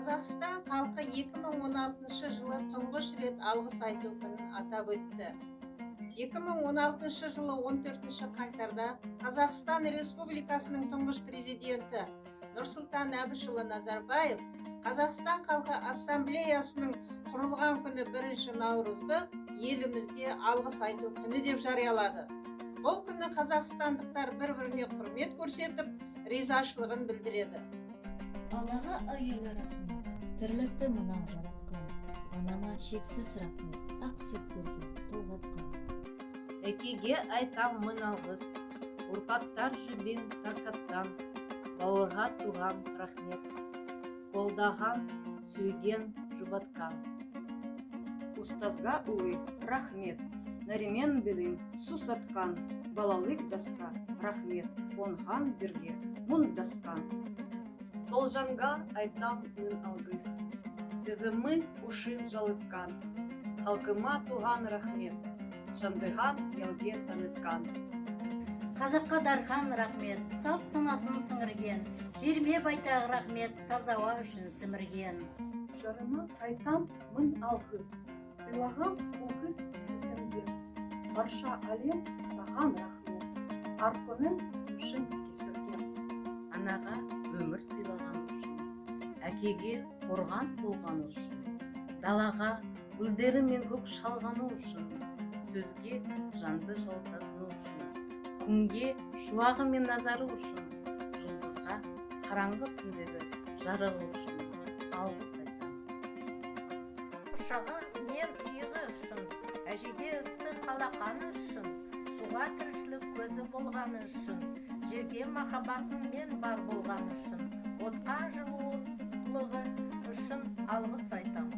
Қазақстан халқы 2016 жылы тұңғыш рет алғыс айту күнін атап өтті. 2016 жылы 14 қаңтарда Қазақстан Республикасының тұңғыш президенті Нұрсұлтан Әбішұлы Назарбаев Қазақстан халқы ассамблеясының құрылған күні 1 наурызды елімізде алғыс айту күні деп жариялады. Бұл күні қазақстандықтар бір-біріне құрмет көрсетіп, ризашылығын білдіреді. Аллаға әуелі рахмет, тірлікті мынау жаратқан, анама шексіз рахмет, ақ сүт берген толғатқан. Әкеге айтам мың алғыс, ұрпақтар жүбен тарқаттан, бауырға туған рахмет, қолдаған, сүйген жұбатқан. Ұстазға ұлы рахмет, нәремен білім су сатқан, балалық дасқа рахмет, қонған бірге мұң дасқан. Сол жанға айтам мың алғыс, сезімі ұшын жалытқан, халқыма туған рахмет, жандыған елге танытқан. Қазаққа дархан рахмет, сақ санасын сіңірген, жерме байтақ рахмет, тазауа үшін сімірген. Жарыма айтам мың алғыс, сыйлаған оқыз өсімген, барша әлем саған рахмет, арқының үшін кешірген. Анаға өмір сыйлаған үшін, әкеге қорған болған үшін, далаға гүлдері мен көк шалғаны үшін, сөзге жанды жалтатыны үшін, күнге шуағы мен назары үшін, жұлдызға қараңғы түндегі жарығы үшін алғыс айтам. Құшаға мен иығы үшін, әжеге ыстық қалақаны үшін, суға тіршілік көзі болғаны үшін, жерге махаббатың мен бар болғаны үшін, отқа жылуы үшін алғыс айтам.